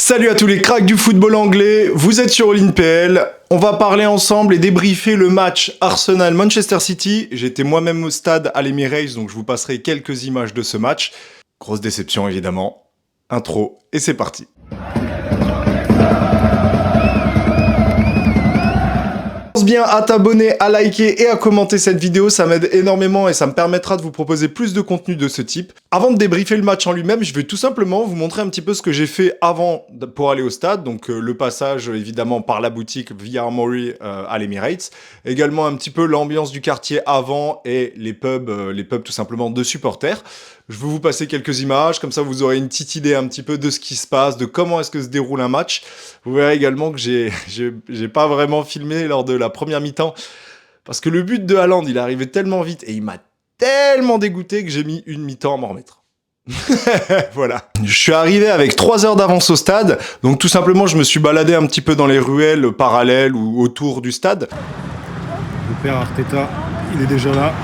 Salut à tous les cracks du football anglais, vous êtes sur All In PL. On va parler ensemble et débriefer le match Arsenal-Manchester City. J'étais moi-même au stade à l'Emirates, donc je vous passerai quelques images de ce match. Grosse déception évidemment. Intro, et c'est parti. Pense bien à t'abonner, à liker et à commenter cette vidéo, ça m'aide énormément et ça me permettra de vous proposer plus de contenu de ce type. Avant de débriefer le match en lui-même, je vais tout simplement vous montrer un petit peu ce que j'ai fait avant pour aller au stade, donc le passage évidemment par la boutique via Armory à l'Emirates, également un petit peu l'ambiance du quartier avant et les pubs tout simplement de supporters. Je vais vous passer quelques images, comme ça vous aurez une petite idée un petit peu de ce qui se passe, de comment est-ce que se déroule un match. Vous verrez également que j'ai pas vraiment filmé lors de la première mi-temps, parce que le but de Haaland, il est arrivé tellement vite et il m'a tellement dégoûté que j'ai mis une mi-temps à m'en remettre. Voilà. Je suis arrivé avec 3 heures d'avance au stade, donc tout simplement je me suis baladé un petit peu dans les ruelles parallèles ou autour du stade. Le père Arteta, il est déjà là.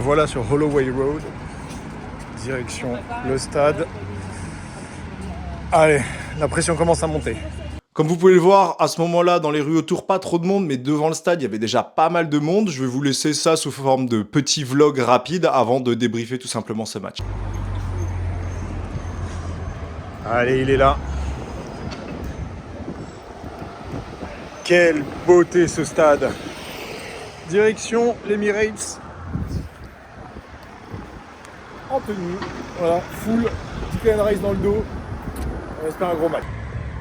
Voilà sur Holloway Road, direction le stade. Allez, la pression commence à monter. Comme vous pouvez le voir, à ce moment-là, dans les rues autour, pas trop de monde, mais devant le stade, il y avait déjà pas mal de monde. Je vais vous laisser ça sous forme de petit vlog rapide avant de débriefer tout simplement ce match. Allez, il est là. Quelle beauté ce stade. Direction l'Emirates. En tenue, voilà, full, Declan Rice dans le dos. On espère un gros match.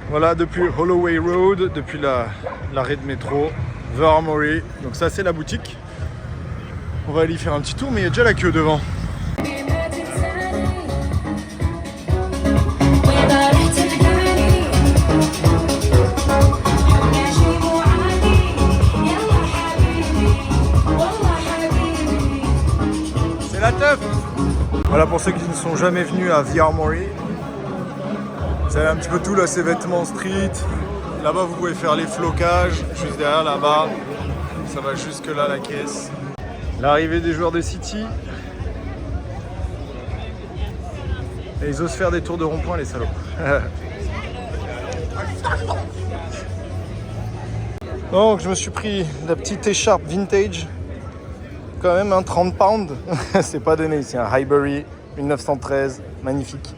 Voilà, depuis Holloway Road, depuis l'arrêt de métro, The Armory. Donc ça c'est la boutique. On va aller y faire un petit tour, mais il y a déjà la queue devant. C'est la teuf. Voilà, pour ceux qui ne sont jamais venus à The Armory, vous avez un petit peu tout là, c'est vêtements street. Là-bas, vous pouvez faire les flocages. Juste derrière, là-bas, ça va jusque là, la caisse. L'arrivée des joueurs de City. Et ils osent faire des tours de rond-point, les salauds. Donc, je me suis pris la petite écharpe vintage. Quand même un 30 pounds, c'est pas donné ici, un Highbury 1913, magnifique.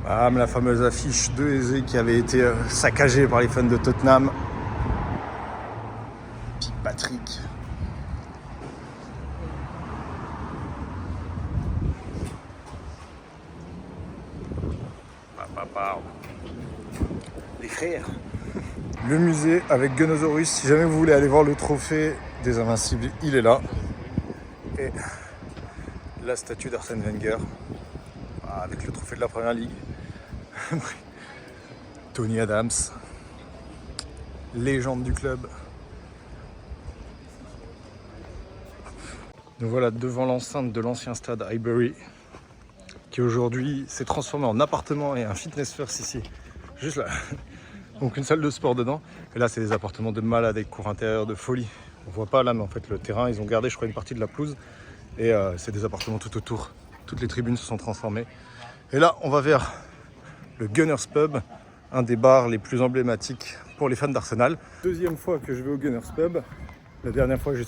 Bam, la fameuse affiche de Eze qui avait été saccagée par les fans de Tottenham. Petit Patrick. Les frères. Le musée avec Gunnosaurus, si jamais vous voulez aller voir le trophée des Invincibles, il est là. Et la statue d'Arsène Wenger avec le trophée de la Première Ligue. Tony Adams, légende du club. Nous voilà devant l'enceinte de l'ancien stade Highbury, qui aujourd'hui s'est transformé en appartement et un fitness first ici, juste là. Donc une salle de sport dedans. Et là c'est des appartements de malades avec cours intérieur de folie. On voit pas là, mais en fait le terrain, ils ont gardé je crois une partie de la pelouse. Et c'est des appartements tout autour. Toutes les tribunes se sont transformées. Et là on va vers le Gunners Pub, un des bars les plus emblématiques pour les fans d'Arsenal. Deuxième fois que je vais au Gunners Pub. La dernière fois j'ai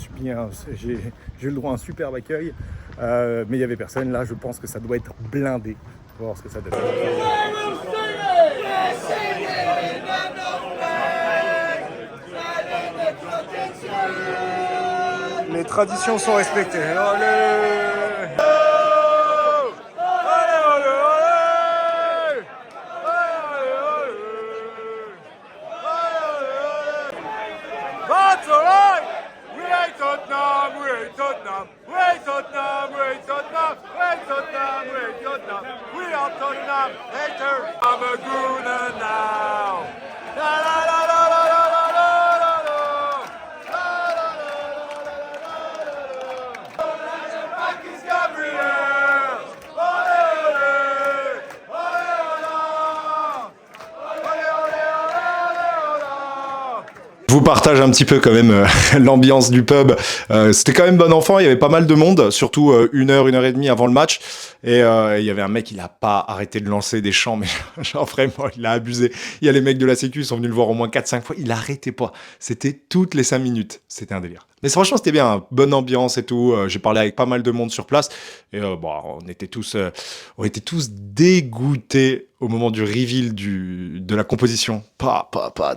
eu le droit à un superbe accueil. Mais il n'y avait personne. Là je pense que ça doit être blindé. On va voir ce que ça donne. Les traditions sont respectées. Allez! That's alright! We ain't Tottenham, we ain't Tottenham, we ain't Tottenham, we ain't Tottenham, we ain't Tottenham, we ain't Tottenham, we are Tottenham haters. I'm a gooner now. La la la la la la la la la la. Back is Gabriel. Ole ole, ole ole, ole ole ole. Je vous partage un petit peu quand même l'ambiance du pub. C'était quand même bon enfant, il y avait pas mal de monde, surtout 1 heure et demie avant le match. Et il y avait un mec, il a pas arrêté de lancer des chants, mais genre vraiment, il a abusé. Il y a les mecs de la sécu, ils sont venus le voir au moins 4-5 fois, il arrêtait pas. C'était toutes les 5 minutes, c'était un délire. Mais franchement, c'était bien, hein. Bonne ambiance et tout. J'ai parlé avec pas mal de monde sur place. Et bon, on était tous dégoûtés au moment du reveal de la composition. Pas,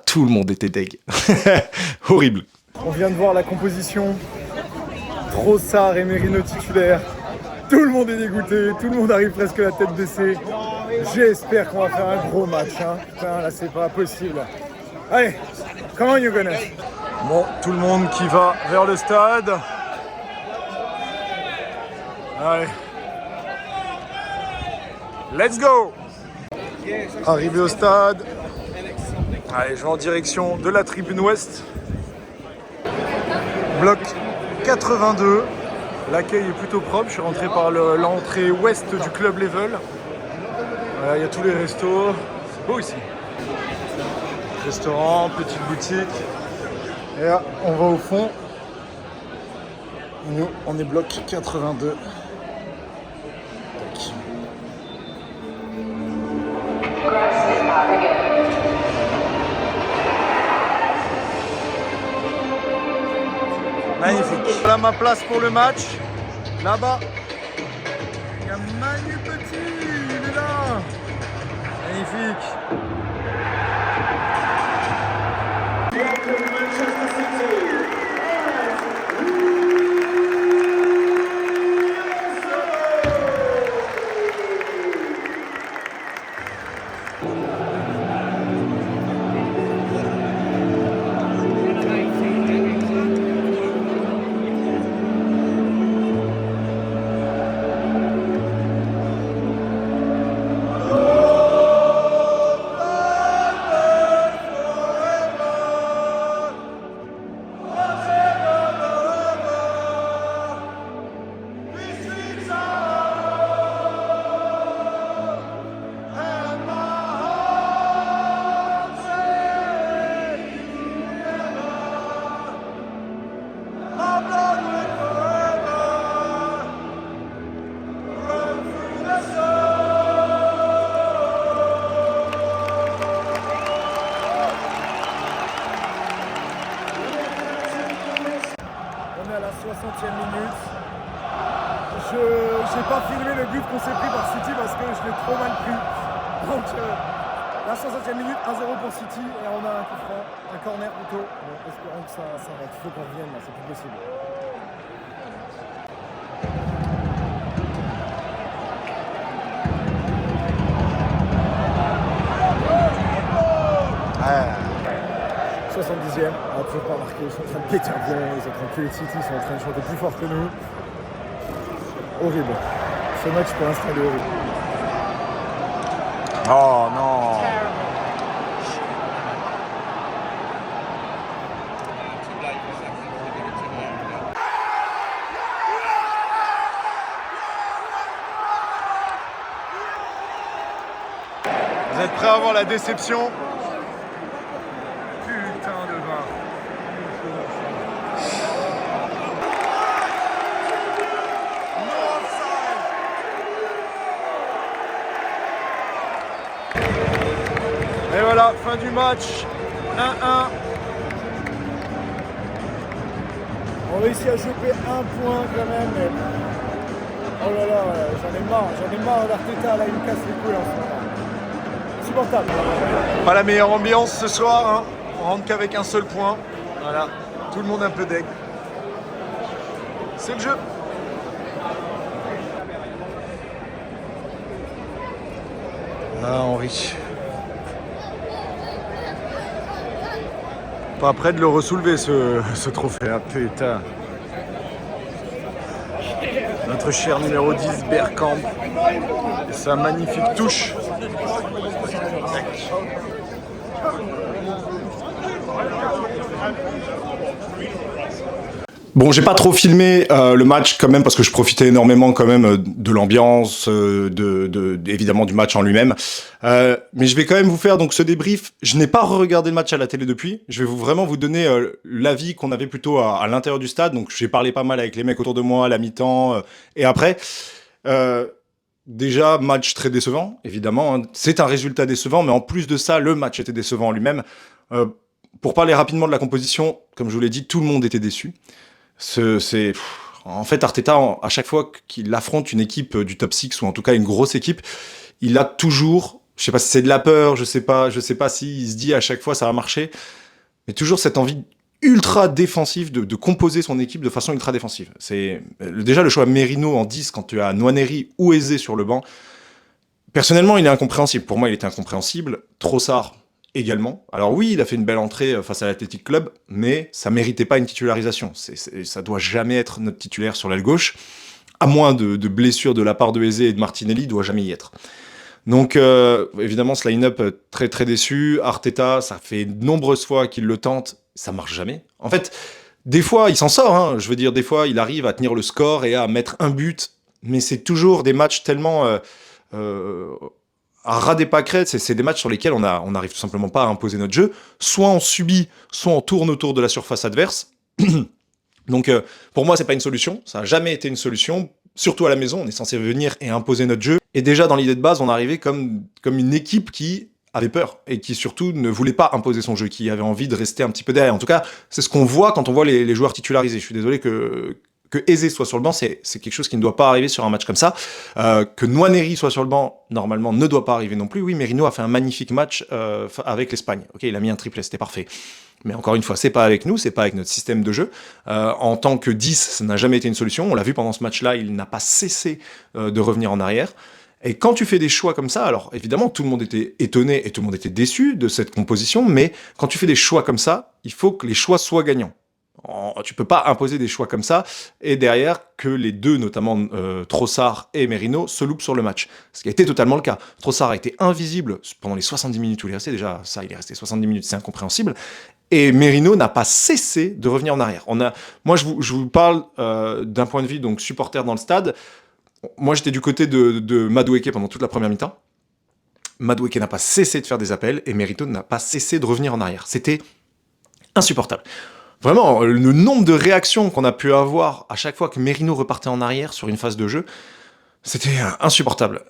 tout le monde était deg. Horrible. On vient de voir la composition. Trossard et Merino titulaires. Tout le monde est dégoûté, tout le monde arrive presque la tête baissée. J'espère qu'on va faire un gros match. Hein. Putain, là, c'est pas possible. Allez, comment you gonna? Bon, tout le monde qui va vers le stade. Allez. Let's go! Arrivé au stade. Allez, je vais en direction de la tribune ouest. Bloc 82. L'accueil est plutôt propre. Je suis rentré par l'entrée ouest du club level. Voilà, il y a tous les restos. C'est beau ici. Restaurant, petite boutique. Et là, on va au fond. Nous, on est bloc 82. Tac. Magnifique. Voilà ma place pour le match. Là-bas, il y a Manu Petit, il est là. Magnifique. On est à la 60e minute. Je n'ai pas filmé le but qu'on s'est pris par City parce que je l'ai trop mal pris. Donc la 60e minute, 1-0 pour City et on a un coup franc, un corner plutôt. Bon, espérons que ça s'arrête. Il faut qu'on revienne là, c'est plus possible. Ah. 70e, on n'a toujours pas marqué, ils sont en train de péter un plomb, ils sont en train de tuer les City, ils sont en train de chanter plus fort que nous. Horrible. Ce match pour l'instant est horrible. Oh non. Vous êtes prêts à voir la déception? Putain de vin. Et voilà, fin du match. 1-1. On réussit à choper un point quand même, mais... Oh là là, j'en ai marre d'Arteta, là il me casse les couilles en ce moment. Insupportable. Pas la meilleure ambiance ce soir, hein. On rentre qu'avec un seul point. Voilà, tout le monde un peu deg. C'est le jeu. Ah Henri. Pas prêt de le ressoulever ce trophée, hein. Putain. Notre cher numéro 10, Bergkamp. Et sa magnifique touche. Bon, j'ai pas trop filmé le match quand même parce que je profitais énormément quand même de l'ambiance, évidemment du match en lui-même. Mais je vais quand même vous faire donc ce débrief. Je n'ai pas regardé le match à la télé depuis. Je vais vraiment vous donner l'avis qu'on avait plutôt à l'intérieur du stade. Donc j'ai parlé pas mal avec les mecs autour de moi à la mi-temps et après. déjà, match très décevant, évidemment. Hein. C'est un résultat décevant, mais en plus de ça, le match était décevant en lui-même. Euh, pour parler rapidement de la composition, comme je vous l'ai dit, tout le monde était déçu. En fait, Arteta, à chaque fois qu'il affronte une équipe du top 6, ou en tout cas une grosse équipe, il a toujours, je sais pas si c'est de la peur, je sais pas s'il se dit à chaque fois ça va marcher, mais toujours cette envie ultra défensive de composer son équipe de façon ultra défensive. C'est déjà le choix Merino en 10 quand tu as Nwaneri ou Eze sur le banc. Personnellement, il est incompréhensible. Pour moi, il était incompréhensible. Trossard également. Alors oui, il a fait une belle entrée face à l'Athletic Club, mais ça méritait pas une titularisation. Ça doit jamais être notre titulaire sur l'aile gauche, à moins de blessures de la part de Eze et de Martinelli, il doit jamais y être. Donc évidemment, ce line-up très très déçu. Arteta, ça fait de nombreuses fois qu'il le tente, ça marche jamais. En fait, des fois, il s'en sort. Hein. Je veux dire, des fois, il arrive à tenir le score et à mettre un but, mais c'est toujours des matchs tellement à ras des pâquerettes. C'est des matchs sur lesquels on n'arrive tout simplement pas à imposer notre jeu. Soit on subit, soit on tourne autour de la surface adverse. Donc pour moi, c'est pas une solution. Ça n'a jamais été une solution. Surtout à la maison, on est censé venir et imposer notre jeu. Et déjà, dans l'idée de base, on arrivait comme une équipe qui avait peur et qui surtout ne voulait pas imposer son jeu, qui avait envie de rester un petit peu derrière. En tout cas, c'est ce qu'on voit quand on voit les joueurs titularisés. Je suis désolé que Eze soit sur le banc, c'est quelque chose qui ne doit pas arriver sur un match comme ça. Que Nwaneri soit sur le banc, normalement, ne doit pas arriver non plus. Oui, Merino a fait un magnifique match avec l'Espagne. Ok, il a mis un triplé, c'était parfait. Mais encore une fois, c'est pas avec nous, c'est pas avec notre système de jeu. En tant que 10, ça n'a jamais été une solution. On l'a vu pendant ce match-là, il n'a pas cessé de revenir en arrière. Et quand tu fais des choix comme ça, alors évidemment, tout le monde était étonné et tout le monde était déçu de cette composition, mais quand tu fais des choix comme ça, il faut que les choix soient gagnants. Tu peux pas imposer des choix comme ça et derrière que les deux, notamment Trossard et Merino, se loupent sur le match. Ce qui a été totalement le cas. Trossard a été invisible pendant les 70 minutes où il est resté. Déjà, ça, il est resté 70 minutes, c'est incompréhensible. Et Merino n'a pas cessé de revenir en arrière. Moi, je vous parle d'un point de vue donc supporter dans le stade. Moi, j'étais du côté de Madueke pendant toute la première mi-temps. Madueke n'a pas cessé de faire des appels et Merino n'a pas cessé de revenir en arrière. C'était insupportable. Vraiment, le nombre de réactions qu'on a pu avoir à chaque fois que Merino repartait en arrière sur une phase de jeu, c'était insupportable.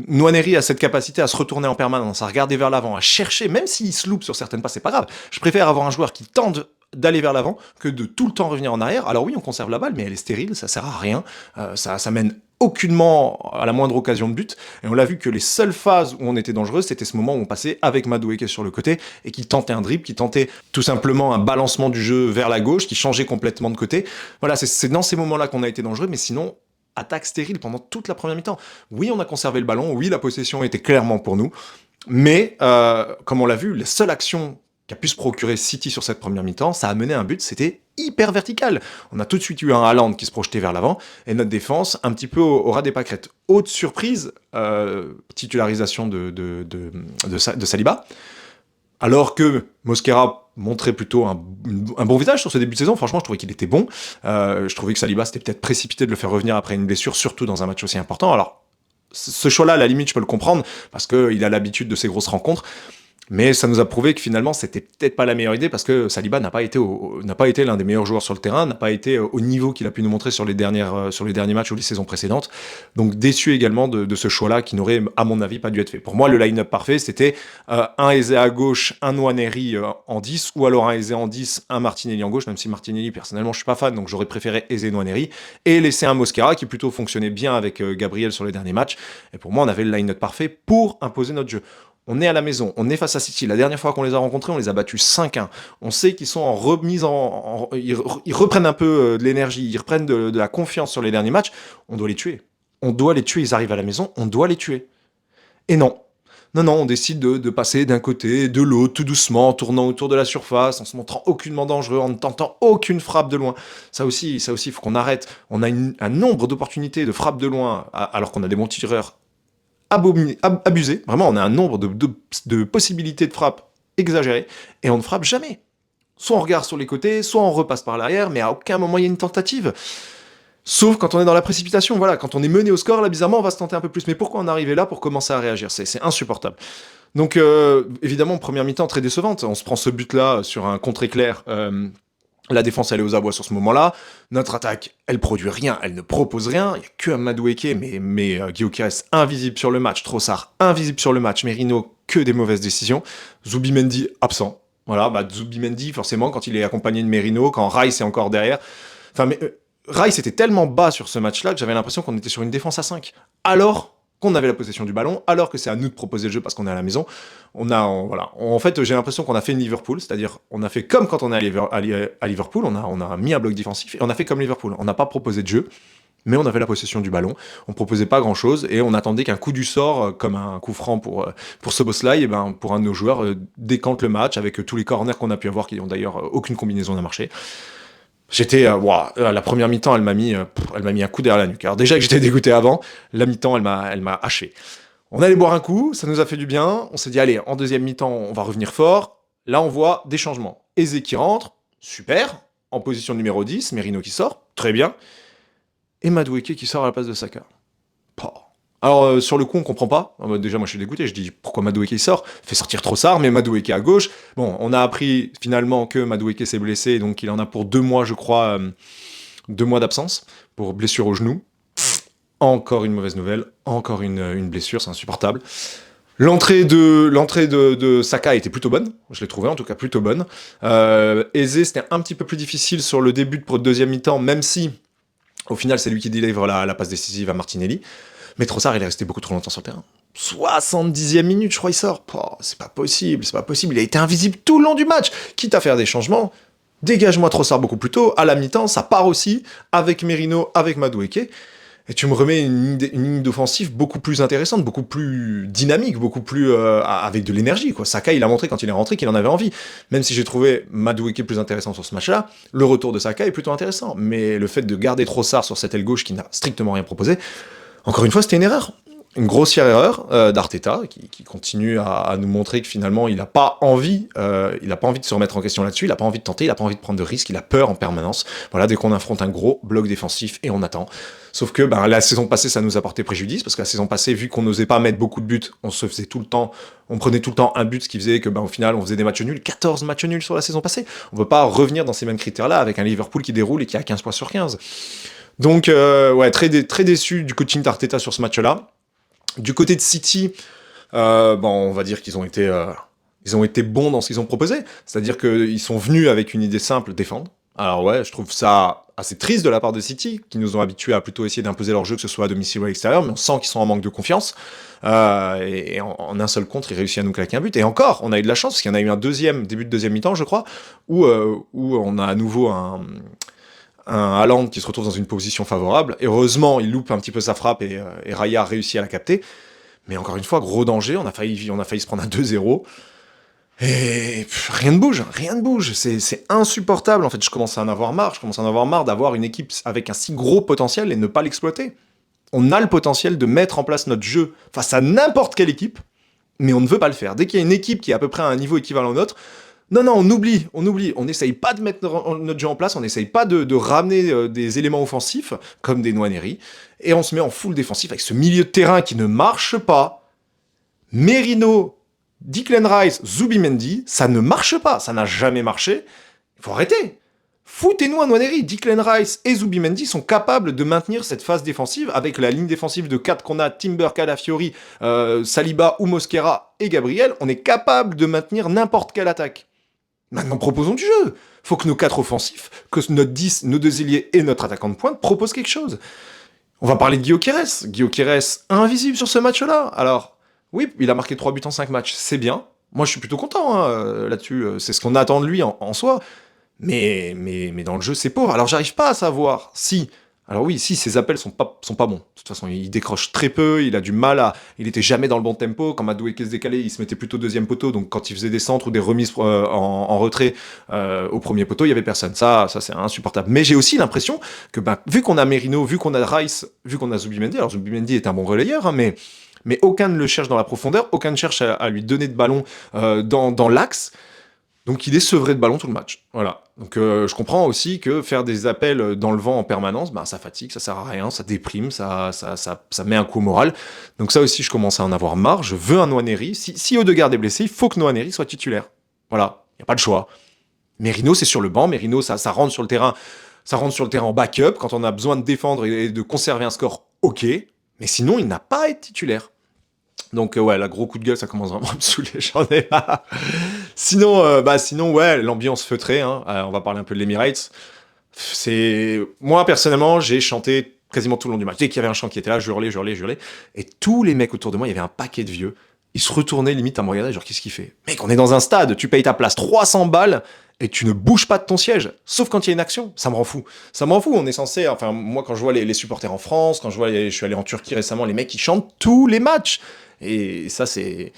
Nwaneri a cette capacité à se retourner en permanence, à regarder vers l'avant, à chercher, même s'il se loupe sur certaines passes, c'est pas grave. Je préfère avoir un joueur qui tente d'aller vers l'avant que de tout le temps revenir en arrière. Alors oui, on conserve la balle, mais elle est stérile, ça sert à rien. Ça mène aucunement à la moindre occasion de but. Et on l'a vu que les seules phases où on était dangereux, c'était ce moment où on passait avec Madueke sur le côté et qui tentait un dribble, qui tentait tout simplement un balancement du jeu vers la gauche, qui changeait complètement de côté. Voilà, c'est dans ces moments-là qu'on a été dangereux, mais sinon, attaque stérile pendant toute la première mi-temps. Oui, on a conservé le ballon, oui, la possession était clairement pour nous, mais comme on l'a vu, la seule action qui a pu se procurer City sur cette première mi-temps, ça a mené à un but, c'était hyper vertical. On a tout de suite eu un Haaland qui se projetait vers l'avant, et notre défense un petit peu au ras des pâquerettes. Haute surprise, titularisation de Saliba, alors que Mosquera montrait plutôt un bon visage sur ce début de saison. Franchement, je trouvais qu'il était bon. Je trouvais que Saliba, c'était peut-être précipité de le faire revenir après une blessure, surtout dans un match aussi important. Alors, ce choix-là, à la limite, je peux le comprendre, parce qu'il a l'habitude de ces grosses rencontres. Mais ça nous a prouvé que finalement, c'était peut-être pas la meilleure idée parce que Saliba n'a pas été l'un des meilleurs joueurs sur le terrain, n'a pas été au niveau qu'il a pu nous montrer sur les derniers matchs ou les saisons précédentes. Donc déçu également de ce choix-là qui n'aurait, à mon avis, pas dû être fait. Pour moi, le line-up parfait, c'était un Eze à gauche, un Nwaneri en 10, ou alors un Eze en 10, un Martinelli en gauche, même si Martinelli, personnellement, je suis pas fan, donc j'aurais préféré Eze Nwaneri, et laisser un Mosquera qui plutôt fonctionnait bien avec Gabriel sur les derniers matchs. Et pour moi, on avait le line-up parfait pour imposer notre jeu. On est à la maison, on est face à City. La dernière fois qu'on les a rencontrés, on les a battus 5-1. On sait qu'ils sont en remise ils reprennent un peu de l'énergie, ils reprennent de la confiance sur les derniers matchs. On doit les tuer. On doit les tuer, ils arrivent à la maison, on doit les tuer. Et non. Non, on décide de passer d'un côté, de l'autre, tout doucement, en tournant autour de la surface, en se montrant aucunement dangereux, en ne tentant aucune frappe de loin. Ça aussi, il faut qu'on arrête. On a un nombre d'opportunités de frappe de loin, alors qu'on a des bons tireurs abusé. Vraiment, on a un nombre de possibilités de frappe exagérées, et on ne frappe jamais. Soit on regarde sur les côtés, soit on repasse par l'arrière, mais à aucun moment il y a une tentative. Sauf quand on est dans la précipitation, voilà, quand on est mené au score, là, bizarrement, on va se tenter un peu plus. Mais pourquoi en arriver là pour commencer à réagir ? C'est insupportable. Donc, évidemment, première mi-temps très décevante. On se prend ce but-là sur un contre-éclair La défense, elle est aux abois sur ce moment-là. Notre attaque, elle produit rien, elle ne propose rien. Il n'y a que Madueke, mais Gyökeres invisible sur le match. Trossard invisible sur le match. Merino, que des mauvaises décisions. Zubimendi absent. Voilà, Zubimendi, forcément, quand il est accompagné de Merino, quand Rice est encore derrière. Enfin, mais Rice était tellement bas sur ce match-là que j'avais l'impression qu'on était sur une défense à 5. Alors qu'on avait la possession du ballon, alors que c'est à nous de proposer le jeu parce qu'on est à la maison. Voilà. En fait, j'ai l'impression qu'on a fait une Liverpool, c'est-à-dire on a fait comme quand on est à Liverpool, on a mis un bloc défensif et on a fait comme Liverpool. On n'a pas proposé de jeu, mais on avait la possession du ballon. On proposait pas grand-chose et on attendait qu'un coup du sort, comme un coup franc pour Szoboszlai, et pour un de nos joueurs, décante le match avec tous les corners qu'on a pu avoir, qui ont d'ailleurs aucune combinaison n'a marché. La première mi-temps, elle m'a mis un coup derrière la nuque. Alors déjà que j'étais dégoûté avant, la mi-temps, elle m'a haché. On allait boire un coup, ça nous a fait du bien. On s'est dit, allez, en deuxième mi-temps, on va revenir fort. Là, on voit des changements. Eze qui rentre, super. En position numéro 10, Merino qui sort, très bien. Et Madueke qui sort à la place de Saka. Pah. Alors, sur le coup, on comprend pas. Déjà, moi, je suis dégoûté. Je dis, pourquoi Madueke sort? Fait sortir Trossard, mais Madueke à gauche. Bon, on a appris finalement que Madueke s'est blessé, donc il en a pour 2 mois, je crois, 2 mois d'absence pour blessure au genou. Encore une mauvaise nouvelle, encore une blessure, c'est insupportable. L'entrée de Saka était plutôt bonne, je l'ai trouvé en tout cas plutôt bonne. Eze, c'était un petit peu plus difficile sur le début de deuxième mi-temps, même si au final c'est lui qui délivre la passe décisive à Martinelli. Mais Trossard, il est resté beaucoup trop longtemps sur le terrain. 70e minute, je crois, il sort. C'est pas possible. Il a été invisible tout le long du match. Quitte à faire des changements, dégage-moi Trossard beaucoup plus tôt. À la mi-temps, ça part aussi avec Merino, avec Madueke. Et tu me remets une ligne d'offensive beaucoup plus intéressante, beaucoup plus dynamique, beaucoup plus avec de l'énergie, quoi. Saka, il a montré quand il est rentré qu'il en avait envie. Même si j'ai trouvé Madueke plus intéressant sur ce match-là, le retour de Saka est plutôt intéressant. Mais le fait de garder Trossard sur cette aile gauche qui n'a strictement rien proposé, encore une fois, c'était une erreur. Une grossière erreur d'Arteta qui continue à nous montrer que finalement il n'a pas envie de se remettre en question là-dessus, il n'a pas envie de tenter, il n'a pas envie de prendre de risques, il a peur en permanence. Voilà, dès qu'on affronte un gros bloc défensif et on attend. Sauf que la saison passée ça nous a porté préjudice parce que la saison passée, vu qu'on n'osait pas mettre beaucoup de buts, on prenait tout le temps un but, ce qui faisait que au final on faisait des matchs nuls, 14 matchs nuls sur la saison passée. On ne peut pas revenir dans ces mêmes critères-là avec un Liverpool qui déroule et qui a 15 points sur 15. Donc très déçu du coaching d'Arteta sur ce match-là. Du côté de City, on va dire qu'ils ont été bons dans ce qu'ils ont proposé. C'est-à-dire qu'ils sont venus avec une idée simple, défendre. Alors ouais, je trouve ça assez triste de la part de City, qui nous ont habitués à plutôt essayer d'imposer leur jeu, que ce soit à domicile ou à l'extérieur, mais on sent qu'ils sont en manque de confiance. Et en un seul contre, ils réussissent à nous claquer un but. Et encore, on a eu de la chance, parce qu'il y en a eu un début de deuxième mi-temps, je crois, où on a à nouveau un Haaland qui se retrouve dans une position favorable. Et heureusement, il loupe un petit peu sa frappe et Raya réussit à la capter. Mais encore une fois, gros danger, on a failli se prendre un 2-0. Et rien ne bouge. C'est insupportable. En fait, je commence à en avoir marre d'avoir une équipe avec un si gros potentiel et ne pas l'exploiter. On a le potentiel de mettre en place notre jeu face à n'importe quelle équipe, mais on ne veut pas le faire. Dès qu'il y a une équipe qui est à peu près à un niveau équivalent au nôtre, non, on oublie. On n'essaye pas de mettre notre jeu en place, on n'essaye pas de ramener des éléments offensifs, comme des Nwaneri, et on se met en full défensif avec ce milieu de terrain qui ne marche pas. Merino, Declan Rice, Zubimendi, ça ne marche pas, ça n'a jamais marché. Il faut arrêter. Foutez-nous un Nwaneri. Declan Rice et Zubimendi sont capables de maintenir cette phase défensive avec la ligne défensive de 4 qu'on a, Timber, Calafiori, Saliba ou Mosquera et Gabriel. On est capable de maintenir n'importe quelle attaque. Maintenant, proposons du jeu. Faut que nos 4 offensifs, que notre 10, nos 2 ailiers et notre attaquant de pointe proposent quelque chose. On va parler de Gyökeres. Gyökeres invisible sur ce match-là. Alors, oui, il a marqué 3 buts en 5 matchs. C'est bien. Moi, je suis plutôt content là-dessus. C'est ce qu'on attend de lui en soi. Mais dans le jeu, c'est pauvre. Alors, j'arrive pas à savoir si... Alors oui, si ses appels sont pas bons. De toute façon, il décroche très peu, il a du mal il était jamais dans le bon tempo. Quand Madueke se décalait, il se mettait plutôt deuxième poteau. Donc quand il faisait des centres ou des remises en retrait au premier poteau, il y avait personne. Ça c'est insupportable. Mais j'ai aussi l'impression que vu qu'on a Merino, vu qu'on a Rice, vu qu'on a Zubimendi, alors Zubimendi est un bon relayeur, mais aucun ne le cherche dans la profondeur, aucun ne cherche à lui donner de ballon dans l'axe. Donc il est sevré de ballon tout le match. Voilà. Donc je comprends aussi que faire des appels dans le vent en permanence, ça fatigue, ça sert à rien, ça déprime, ça met un coup au moral. Donc ça aussi, je commence à en avoir marre. Je veux un Nwaneri. Si Odegaard est blessé, il faut que Nwaneri soit titulaire. Voilà. Il n'y a pas de choix. Merino, c'est sur le banc. Merino, ça rentre sur le terrain. Ça rentre sur le terrain en backup. Quand on a besoin de défendre et de conserver un score, ok. Mais sinon, il n'a pas à être titulaire. Donc ouais, là, gros coup de gueule, ça commence vraiment à me saouler, j'en ai marre. Sinon, ouais, l'ambiance feutrée, hein. On va parler un peu de l'Emirates. Moi, personnellement, j'ai chanté quasiment tout le long du match. Dès qu'il y avait un chant qui était là, je hurlais. Et tous les mecs autour de moi, il y avait un paquet de vieux. Ils se retournaient limite à me regarder, genre, qu'est-ce qu'il fait? Mec, on est dans un stade, tu payes ta place 300 balles et tu ne bouges pas de ton siège. Sauf quand il y a une action. Ça me rend fou. On est censé, enfin, moi, quand je vois les supporters en France, je suis allé en Turquie récemment, les mecs, ils chantent tous les matchs. Et ça, c'est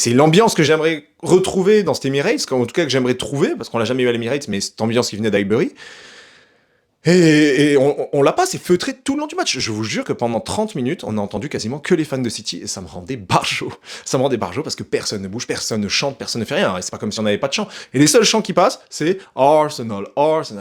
l'ambiance que j'aimerais retrouver dans cet Emirates, en tout cas que j'aimerais trouver, parce qu'on l'a jamais eu à l'Emirates, mais cette ambiance qui venait d'Highbury. Et on l'a pas, c'est feutré tout le long du match. Je vous jure que pendant 30 minutes, on a entendu quasiment que les fans de City, et ça me rendait barjot. Ça me rendait barjot parce que personne ne bouge, personne ne chante, personne ne fait rien. Et c'est pas comme si on n'avait pas de chant. Et les seuls chants qui passent, c'est Arsenal,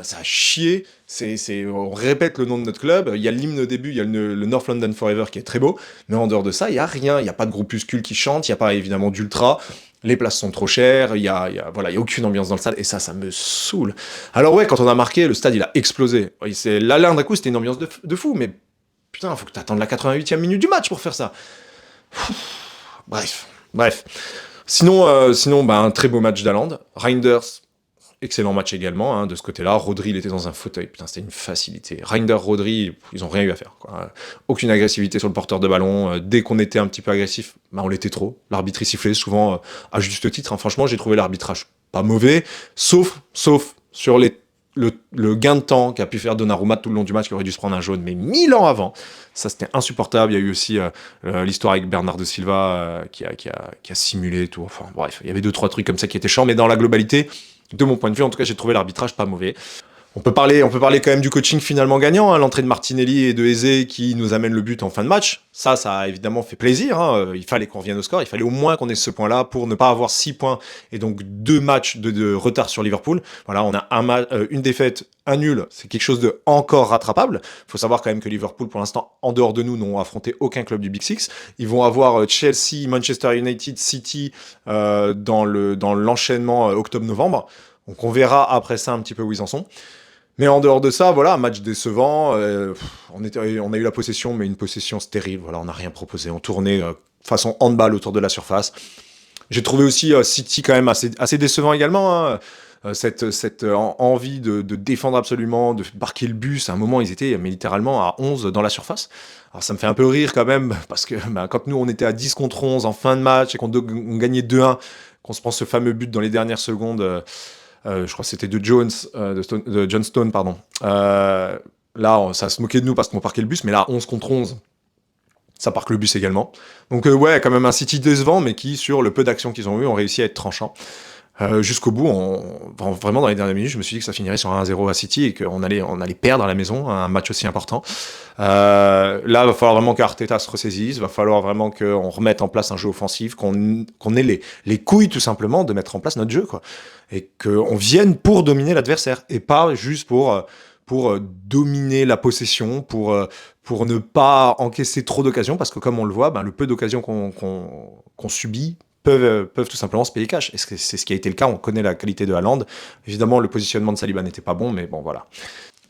ça a chié. On répète le nom de notre club. Il y a l'hymne au début, il y a le North London Forever qui est très beau. Mais en dehors de ça, il y a rien. Il y a pas de groupuscule qui chante, il y a pas évidemment d'ultra. Les places sont trop chères, il y a aucune ambiance dans le stade, et ça me saoule. Alors ouais, quand on a marqué, le stade, il a explosé. Là, d'un coup, c'était une ambiance de fou, mais putain, faut que t'attendes la 88e minute du match pour faire ça. Bref. Sinon, un très beau match d'Haaland. Reinders, excellent match également, hein, de ce côté-là. Rodri, il était dans un fauteuil. Putain, c'était une facilité. Reinders, Rodri, ils ont rien eu à faire, quoi. Aucune agressivité sur le porteur de ballon. Dès qu'on était un petit peu agressif, on l'était trop. L'arbitre, il sifflait souvent à juste titre. Hein. Franchement, j'ai trouvé l'arbitrage pas mauvais, sauf sur le gain de temps qu'a pu faire Donnarumma tout le long du match, qui aurait dû se prendre un jaune, mais 1000 ans avant. Ça, c'était insupportable. Il y a eu aussi l'histoire avec Bernardo Silva qui a simulé tout. Enfin, bref, il y avait 2-3 trucs comme ça qui étaient chiants, mais dans la globalité, de mon point de vue, en tout cas, j'ai trouvé l'arbitrage pas mauvais. On peut parler quand même du coaching finalement gagnant, hein, l'entrée de Martinelli et de Eze qui nous amène le but en fin de match. Ça a évidemment fait plaisir, hein. Il fallait qu'on revienne au score, il fallait au moins qu'on ait ce point-là pour ne pas avoir 6 points et donc 2 matchs de retard sur Liverpool. Voilà, on a une défaite, un nul, c'est quelque chose de encore rattrapable. Il faut savoir quand même que Liverpool, pour l'instant, en dehors de nous, n'ont affronté aucun club du Big Six. Ils vont avoir Chelsea, Manchester United, City dans l'enchaînement octobre-novembre. Donc on verra après ça un petit peu où ils en sont. Mais en dehors de ça, voilà, un match décevant. On a eu la possession, mais une possession stérile. Voilà, on n'a rien proposé. On tournait façon handball autour de la surface. J'ai trouvé aussi City quand même assez décevant également. Hein. Cette envie de défendre absolument, de marquer le but. À un moment, ils étaient mais littéralement à 11 dans la surface. Alors ça me fait un peu rire quand même, parce que quand nous, on était à 10 contre 11 en fin de match et qu'on gagnait 2-1, qu'on se prend ce fameux but dans les dernières secondes... je crois que c'était de John Stone, pardon. Là, ça se moquait de nous parce qu'on parquait le bus, mais là, 11 contre 11, ça parque le bus également. Donc ouais, quand même un City décevant, mais qui, sur le peu d'actions qu'ils ont eu, ont réussi à être tranchants. Jusqu'au bout, vraiment dans les dernières minutes, je me suis dit que ça finirait sur 1-0 à City et qu'on allait perdre à la maison, un match aussi important. Là, il va falloir vraiment qu'Arteta se ressaisisse, il va falloir vraiment qu'on remette en place un jeu offensif, qu'on ait les couilles tout simplement de mettre en place notre jeu, quoi. Et qu'on vienne pour dominer l'adversaire, et pas juste pour dominer la possession, pour ne pas encaisser trop d'occasions, parce que comme on le voit, le peu d'occasions qu'on subit peuvent tout simplement se payer cash. Et c'est ce qui a été le cas, on connaît la qualité de Haaland. Évidemment, le positionnement de Saliba n'était pas bon, mais bon, voilà.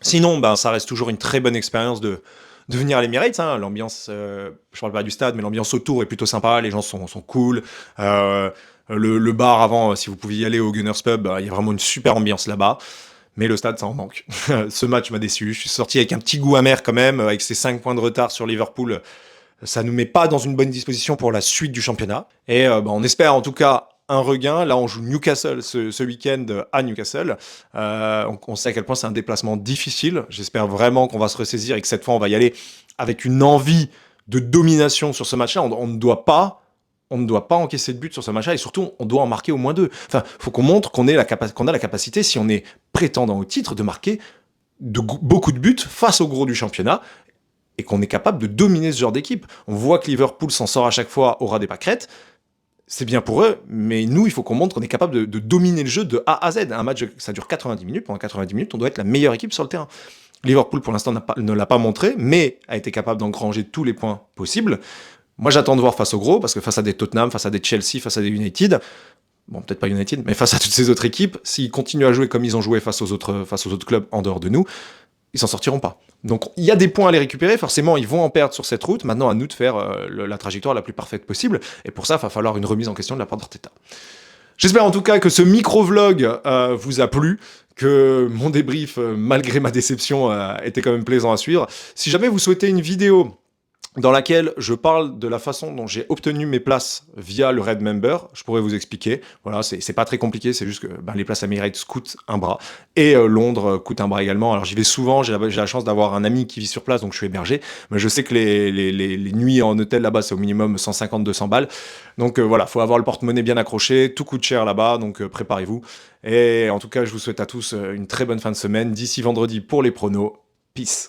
Sinon, ça reste toujours une très bonne expérience de venir à l'Emirates, hein. L'ambiance, je parle pas du stade, mais l'ambiance autour est plutôt sympa, les gens sont cool. Le bar avant, si vous pouviez y aller au Gunners Pub, il y a vraiment une super ambiance là-bas. Mais le stade, ça en manque. Ce match m'a déçu. Je suis sorti avec un petit goût amer quand même, avec ces 5 points de retard sur Liverpool. Ça nous met pas dans une bonne disposition pour la suite du championnat. Et on espère en tout cas un regain. Là, on joue Newcastle ce week-end à Newcastle. On sait à quel point c'est un déplacement difficile. J'espère vraiment qu'on va se ressaisir et que cette fois, on va y aller avec une envie de domination sur ce match-là. On ne doit pas encaisser de but sur ce match-là, et surtout, on doit en marquer au moins 2. Enfin, faut qu'on montre qu'on a la capacité, si on est prétendant au titre, de marquer beaucoup de buts face au gros du championnat, et qu'on est capable de dominer ce genre d'équipe. On voit que Liverpool s'en sort à chaque fois au ras des pâquerettes. C'est bien pour eux, mais nous, il faut qu'on montre qu'on est capable de dominer le jeu de A à Z. Un match, ça dure 90 minutes. Pendant 90 minutes, on doit être la meilleure équipe sur le terrain. Liverpool, pour l'instant, ne l'a pas montré, mais a été capable d'engranger tous les points possibles. Moi, j'attends de voir face au gros, parce que face à des Tottenham, face à des Chelsea, face à des United, bon, peut-être pas United, mais face à toutes ces autres équipes, s'ils continuent à jouer comme ils ont joué face aux autres clubs en dehors de nous, ils s'en sortiront pas. Donc il y a des points à les récupérer, forcément ils vont en perdre sur cette route, maintenant à nous de faire la trajectoire la plus parfaite possible, et pour ça il va falloir une remise en question de la part d'Arteta. J'espère en tout cas que ce micro-vlog vous a plu, que mon débrief, malgré ma déception, était quand même plaisant à suivre. Si jamais vous souhaitez une vidéo dans laquelle je parle de la façon dont j'ai obtenu mes places via le Red Member, je pourrais vous expliquer. Voilà, c'est pas très compliqué, c'est juste que les places Emirates coûtent un bras, et Londres coûte un bras également. Alors j'y vais souvent, j'ai la chance d'avoir un ami qui vit sur place, donc je suis hébergé, mais je sais que les nuits en hôtel là-bas, c'est au minimum 150-200 balles. Donc voilà, faut avoir le porte-monnaie bien accroché, tout coûte cher là-bas, donc préparez-vous. Et en tout cas, je vous souhaite à tous une très bonne fin de semaine, d'ici vendredi pour les pronos. Peace.